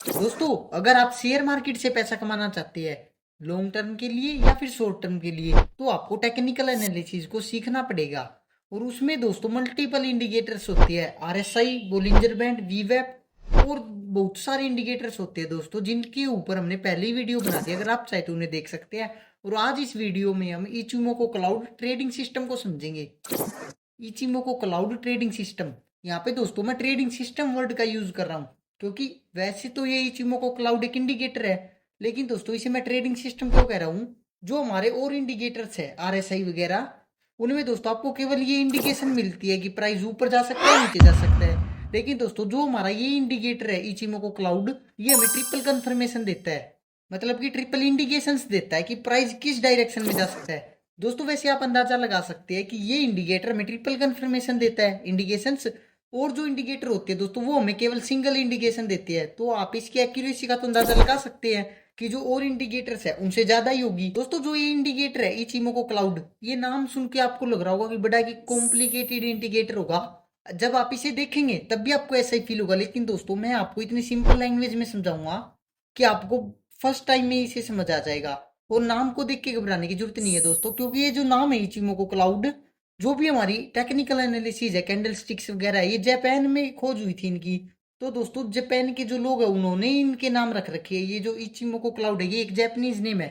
दोस्तों, अगर आप शेयर मार्केट से पैसा कमाना चाहते हैं लॉन्ग टर्म के लिए या फिर शॉर्ट टर्म के लिए, तो आपको टेक्निकल एनालिसिस को सीखना पड़ेगा। और उसमें दोस्तों मल्टीपल इंडिकेटर्स होते हैं, आरएसआई, बोलिंजर बैंड, वीवेप और बहुत सारे इंडिकेटर्स होते हैं दोस्तों, जिनके ऊपर हमने पहले ही वीडियो बना दी। अगर आप चाहे तो उन्हें देख सकते हैं। और आज इस वीडियो में हम इचिमोको क्लाउड ट्रेडिंग सिस्टम को समझेंगे। इचिमोको क्लाउड ट्रेडिंग सिस्टम, यहाँ पे दोस्तों मैं ट्रेडिंग सिस्टम वर्ड का यूज कर रहा हूँ, क्योंकि वैसे तो ये इचिमोको क्लाउड एक इंडिकेटर है, लेकिन दोस्तों इसे मैं ट्रेडिंग सिस्टम क्यों कह रहा हूँ। जो हमारे और इंडिकेटर्स है आरएसआई वगैरह, उनमें दोस्तों आपको केवल ये इंडिकेशन मिलती है कि प्राइस ऊपर जा सकता है, नीचे जा सकता है। लेकिन दोस्तों जो हमारा ये इंडिकेटर है इचिमोको क्लाउड, ये हमें ट्रिपल कंफर्मेशन देता है। मतलब कि ट्रिपल इंडिकेशंस देता है कि प्राइस किस डायरेक्शन में जा सकता है। दोस्तों वैसे आप अंदाजा लगा सकते हैं कि ये इंडिकेटर हमें ट्रिपल कंफर्मेशन देता है, इंडिकेशंस। और जो इंडिकेटर होते हैं दोस्तों वो हमें केवल सिंगल इंडिकेशन देते हैं। तो आप इसकी एक्यूरेसी का तो अंदाजा लगा सकते हैं कि जो और इंडिकेटर्स है उनसे ज्यादा ही होगी। दोस्तों जो ये इंडिकेटर है इचिमोको क्लाउड, ये नाम सुन के आपको लग रहा होगा कि बड़ा कि कॉम्प्लिकेटेड इंडिकेटर होगा। जब आप इसे देखेंगे तब भी आपको ऐसा ही फील होगा। लेकिन दोस्तों मैं आपको इतनी सिंपल लैंग्वेज में समझाऊंगा कि आपको फर्स्ट टाइम में इसे समझ आ जाएगा। और नाम को देख के घबराने की जरूरत नहीं है दोस्तों, क्योंकि ये जो नाम है इचिमोको क्लाउड, जो भी हमारी टेक्निकल एनालिसिस है, कैंडल स्टिक्स वगैरह है, ये जापान में खोज हुई थी इनकी। तो दोस्तों जापान के जो लोग हैं उन्होंने इनके नाम रख रखे हैं। ये जो इचिमोको क्लाउड है ये एक जापानीज नेम है।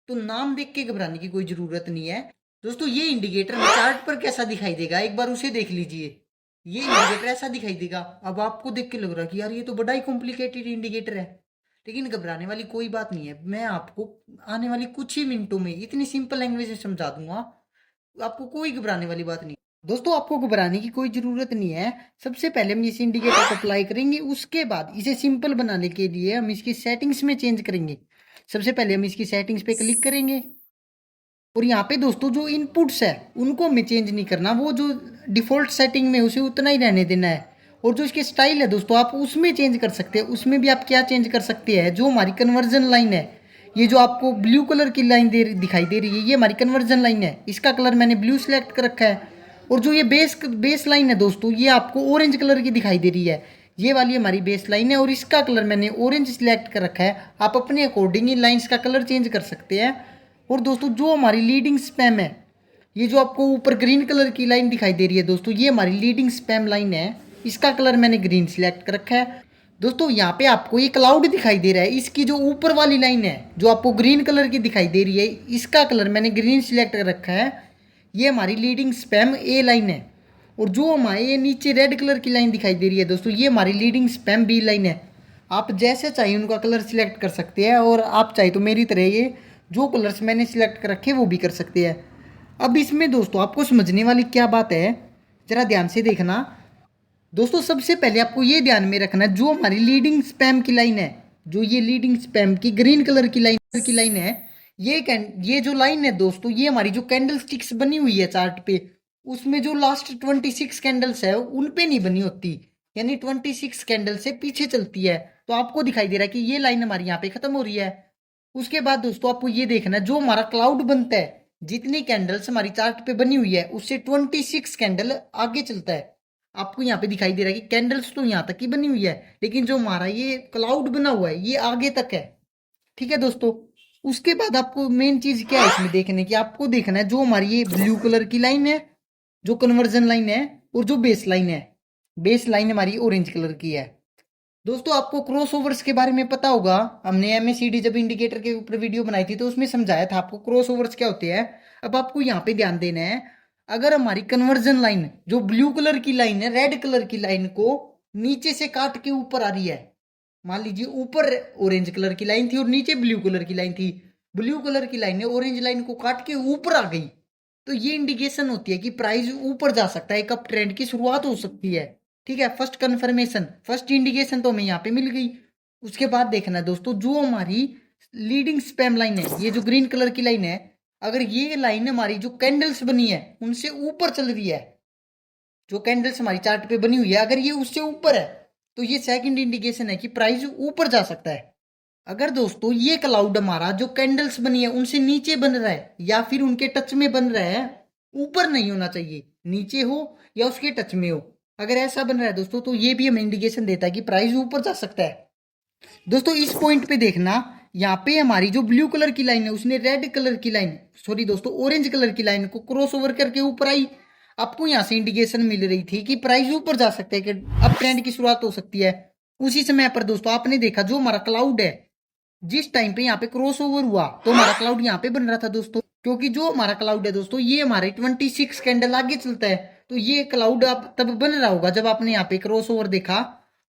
तो नाम देख के घबराने की कोई जरूरत नहीं है। दोस्तों ये इंडिकेटर चार्ट पर कैसा दिखाई देगा एक बार उसे देख लीजिए। ये इंडिकेटर ऐसा दिखाई देगा। अब आपको देख के लग रहा है कि यार ये तो बड़ा ही कॉम्प्लिकेटेड इंडिकेटर है, लेकिन घबराने वाली कोई बात नहीं है। मैं आपको आने वाली कुछ ही मिनटों में इतनी सिंपल लैंग्वेज में समझा दूंगा, आपको कोई घबराने वाली बात नहीं। दोस्तों आपको घबराने की कोई जरूरत नहीं है। सबसे पहले हम इस इंडिकेटर को अप्लाई करेंगे, उसके बाद इसे सिंपल बनाने के लिए हम इसकी सेटिंग्स में चेंज करेंगे। सबसे पहले हम इसकी सेटिंग्स पे क्लिक करेंगे और यहाँ पे दोस्तों जो इनपुट्स है उनको हमें चेंज नहीं करना, वो जो डिफ़ॉल्ट सेटिंग में उसे उतना ही रहने देना है। और जो इसके स्टाइल है दोस्तों आप उसमें चेंज कर सकते हैं। उसमें भी आप क्या चेंज कर सकते हैं, जो हमारी कन्वर्जन लाइन है, ये जो आपको ब्लू कलर की लाइन दिखाई दे रही है, ये हमारी कन्वर्जन लाइन है। इसका कलर मैंने ब्लू सेलेक्ट कर रखा है। और जो ये बेस लाइन है दोस्तों, ये आपको ऑरेंज कलर की दिखाई दे रही है। ये वाली हमारी बेस लाइन है और इसका कलर मैंने ऑरेंज सिलेक्ट कर रखा है। आप अपने अकॉर्डिंग इन लाइन्स का कलर चेंज कर सकते हैं। और दोस्तों जो हमारी लीडिंग स्पैम है, ये जो आपको ऊपर ग्रीन कलर की लाइन दिखाई दे रही है दोस्तों, ये हमारी लीडिंग स्पैम लाइन है। इसका कलर मैंने ग्रीन सिलेक्ट कर रखा है। दोस्तों यहाँ पे आपको ये क्लाउड दिखाई दे रहा है, इसकी जो ऊपर वाली लाइन है जो आपको ग्रीन कलर की दिखाई दे रही है, इसका कलर मैंने ग्रीन सिलेक्ट कर रखा है। ये हमारी लीडिंग स्पैम ए लाइन है। और जो हमारे ये नीचे रेड कलर की लाइन दिखाई दे रही है दोस्तों, ये हमारी लीडिंग स्पैम बी लाइन है। आप जैसे चाहिए उनका कलर सिलेक्ट कर सकते हैं, और आप चाहे तो मेरी तरह ये जो कलर्स मैंने सिलेक्ट कर रखे वो भी कर सकते हैं। अब इसमें दोस्तों आपको समझने वाली क्या बात है, जरा ध्यान से देखना। दोस्तों सबसे पहले आपको ये ध्यान में रखना, जो हमारी लीडिंग स्पैम की लाइन है, जो ये लीडिंग स्पैम की ग्रीन कलर की लाइन है, ये जो लाइन है दोस्तों, ये हमारी जो कैंडल स्टिक्स बनी हुई है चार्ट पे, उसमें जो लास्ट 26 कैंडल्स है उन पे नहीं बनी होती, यानी 26 कैंडल से पीछे चलती है। तो आपको दिखाई दे रहा है कि ये लाइन हमारी यहाँ पे खत्म हो रही है। उसके बाद दोस्तों आपको ये देखना है, जो हमारा क्लाउड बनता है, जितनी कैंडल्स हमारी चार्ट पे बनी हुई है उससे 26 कैंडल आगे चलता है। आपको यहाँ पे दिखाई दे रहा है कि कैंडल्स तो यहाँ तक ही बनी हुई है, लेकिन जो हमारा ये क्लाउड बना हुआ है ये आगे तक है। ठीक है दोस्तों। उसके बाद आपको मेन चीज क्या है इसमें देखने की, आपको देखना है जो हमारी ये ब्लू कलर की लाइन है, जो कन्वर्जन लाइन है, और जो बेस लाइन है। बेस लाइन हमारी ऑरेंज कलर की है। दोस्तों आपको क्रॉस ओवर्स के बारे में पता होगा, हमने एमएसीडी जब इंडिकेटर के ऊपर वीडियो बनाई थी तो उसमें समझाया था आपको क्रॉस ओवर्स क्या होते हैं। अब आपको यहाँ पे ध्यान देना है, अगर हमारी कन्वर्जन लाइन जो ब्लू कलर की लाइन है रेड कलर की लाइन को नीचे से काट के ऊपर आ रही है, मान लीजिए ऊपर ऑरेंज कलर की लाइन थी और नीचे ब्लू कलर की लाइन थी, ब्लू कलर की लाइन ने ऑरेंज लाइन को काट के ऊपर आ गई, तो ये इंडिकेशन होती है कि प्राइस ऊपर जा सकता है, एक अप ट्रेंड की शुरुआत हो सकती है। ठीक है, फर्स्ट कंफर्मेशन, फर्स्ट इंडिकेशन तो हमें यहाँ पे मिल गई। उसके बाद देखना है दोस्तों, जो हमारी लीडिंग स्पैम लाइन है, ये जो ग्रीन कलर की लाइन है, अगर ये लाइन हमारी जो कैंडल्स बनी है उनसे ऊपर चल रही है, जो कैंडल्स हमारी चार्ट पे बनी हुई है अगर ये उससे ऊपर है, तो ये सेकंड इंडिकेशन है कि प्राइस ऊपर जा सकता है। अगर दोस्तों ये क्लाउड हमारा जो कैंडल्स बनी है उनसे नीचे बन रहा है या फिर उनके टच में बन रहा है, ऊपर नहीं होना चाहिए, नीचे हो या उसके टच में हो, अगर ऐसा बन रहा है दोस्तों तो ये भी हमें इंडिकेशन देता है कि प्राइस ऊपर जा सकता है। दोस्तों इस पॉइंट पे देखना, यहाँ पे हमारी जो ब्लू कलर की लाइन है उसने रेड कलर की लाइन, सॉरी दोस्तों ऑरेंज कलर की लाइन को क्रॉस ओवर करके ऊपर आई। आपको यहाँ से इंडिकेशन मिल रही थी कि प्राइस ऊपर जा सकता है, कि अब ट्रेंड की शुरुआत हो सकती है। उसी समय पर दोस्तों आपने देखा जो हमारा क्लाउड है, जिस टाइम पे यहाँ पे क्रॉस ओवर हुआ तो हमारा क्लाउड यहाँ पे बन रहा था दोस्तों, क्योंकि जो हमारा क्लाउड है दोस्तों ये हमारे 26 कैंडल आगे चलता है। तो ये क्लाउड आप तब बन रहा होगा जब आपने यहाँ पे क्रॉस ओवर देखा,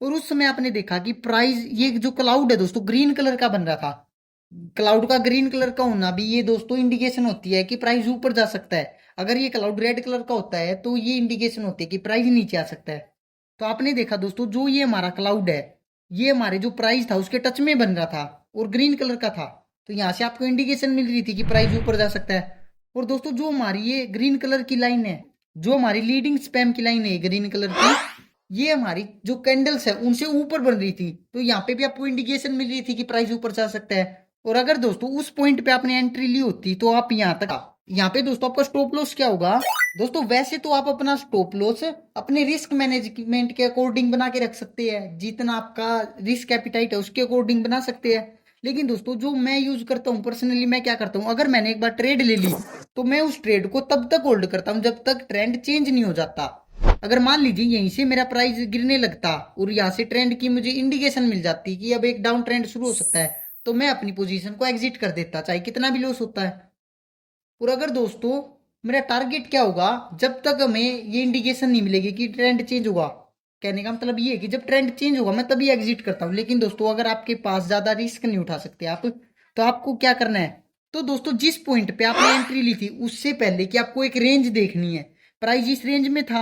और उस समय आपने देखा कि प्राइस, ये जो क्लाउड है दोस्तों ग्रीन कलर का बन रहा था। क्लाउड का ग्रीन कलर का होना भी ये दोस्तों इंडिकेशन होती है कि प्राइस ऊपर जा सकता है। अगर ये क्लाउड रेड कलर का होता है तो ये इंडिकेशन होती है कि प्राइस नीचे आ सकता है। तो आपने देखा दोस्तों जो ये हमारा क्लाउड है, ये हमारे जो प्राइस था उसके टच में बन रहा था और ग्रीन कलर का था। तो यहाँ से आपको इंडिकेशन मिल रही थी कि प्राइस ऊपर जा सकता है। और दोस्तों जो हमारी ये ग्रीन कलर की लाइन है, जो हमारी लीडिंग स्पैम की लाइन है ग्रीन कलर की, ये हमारी जो कैंडल्स है उनसे ऊपर बन रही थी। तो यहाँ पे भी आपको इंडिकेशन मिल रही थी कि प्राइस ऊपर जा सकता है। और अगर दोस्तों उस पॉइंट पे आपने एंट्री ली होती तो आप यहाँ तक, यहाँ पे दोस्तों आपका स्टॉप लॉस क्या होगा। दोस्तों वैसे तो आप अपना स्टॉप लॉस अपने रिस्क मैनेजमेंट के अकॉर्डिंग बना के रख सकते हैं, जितना आपका रिस्क एपिटाइट है उसके अकॉर्डिंग बना सकते हैं। लेकिन दोस्तों जो मैं यूज करता हूँ पर्सनली, मैं क्या करता हूँ, अगर मैंने एक बार ट्रेड ले ली तो मैं उस ट्रेड को तब तक होल्ड करता हूँ जब तक ट्रेंड चेंज नहीं हो जाता। अगर मान लीजिए यहीं से मेरा प्राइस गिरने लगता और यहाँ से ट्रेंड की मुझे इंडिकेशन मिल जाती कि अब एक डाउन ट्रेंड शुरू हो सकता है, तो मैं अपनी पोजीशन को एग्जिट कर देता चाहे कितना भी लॉस होता है। और अगर दोस्तों मेरा टारगेट क्या होगा, जब तक हमें ये इंडिकेशन नहीं मिलेगी कि ट्रेंड चेंज होगा, कहने का मतलब ये है कि जब ट्रेंड चेंज होगा मैं तभी एग्जिट करता हूँ। लेकिन दोस्तों अगर आपके पास ज्यादा रिस्क नहीं उठा सकते आप, तो आपको क्या करना है, तो दोस्तों जिस पॉइंट पे आपने एंट्री ली थी उससे पहले कि आपको एक रेंज देखनी है। प्राइस इस रेंज में था,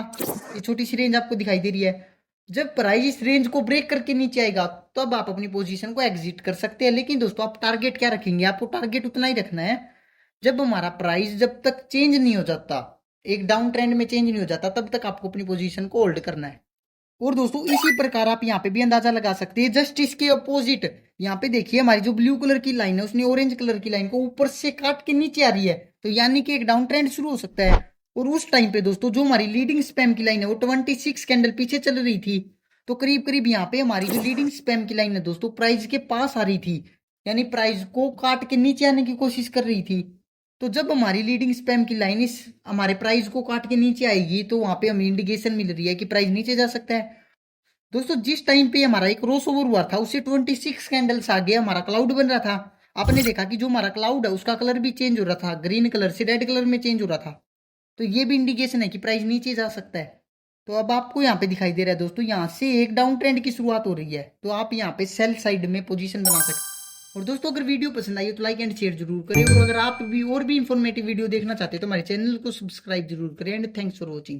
ये छोटी सी रेंज आपको दिखाई दे रही है। जब प्राइस इस रेंज को ब्रेक करके नीचे आएगा तब आप अपनी पोजीशन को एग्जिट कर सकते हैं। लेकिन दोस्तों आप टारगेट क्या रखेंगे, आपको टारगेट उतना ही रखना है जब हमारा प्राइस जब तक चेंज नहीं हो जाता, एक डाउन ट्रेंड में चेंज नहीं हो जाता, तब तक आपको अपनी पोजीशन को होल्ड करना है। और दोस्तों इसी प्रकार आप यहाँ पे भी अंदाजा लगा सकते हैं, जस्ट इसके अपोजिट यहाँ पे देखिए हमारी जो ब्लू कलर की लाइन है उसने ऑरेंज कलर की लाइन को ऊपर से काट के नीचे आ रही है, तो यानी कि एक डाउन ट्रेंड शुरू हो सकता है। और उस टाइम पे दोस्तों जो हमारी लीडिंग स्पैम की लाइन है वो 26 कैंडल पीछे चल रही थी। तो करीब करीब यहाँ पे हमारी जो लीडिंग स्पैम की लाइन है दोस्तों प्राइस के पास आ रही थी, यानी प्राइस को काट के नीचे आने की कोशिश कर रही थी। तो जब हमारी लीडिंग स्पैम की लाइन इस हमारे प्राइस को काट के नीचे आएगी तो वहां पे हमें इंडिकेशन मिल रही है कि प्राइस नीचे जा सकता है। दोस्तों जिस टाइम पे हमारा एक क्रॉस ओवर हुआ था उससे 26 कैंडल्स आगे हमारा क्लाउड बन रहा था। आपने देखा कि जो हमारा क्लाउड है उसका कलर भी चेंज हो रहा था, ग्रीन कलर से रेड कलर में चेंज हो रहा था। तो ये भी इंडिकेशन है कि प्राइस नीचे जा सकता है। तो अब आपको यहाँ पे दिखाई दे रहा है दोस्तों, यहाँ से एक डाउन ट्रेंड की शुरुआत हो रही है, तो आप यहाँ पे सेल साइड में पोजीशन बना सकते हैं। और दोस्तों अगर वीडियो पसंद आई हो तो लाइक एंड शेयर जरूर करें, और अगर आप भी और भी इंफॉर्मेटिव वीडियो देखना चाहते हैं तो हमारे चैनल को सब्सक्राइब जरूर करें। And thanks for watching.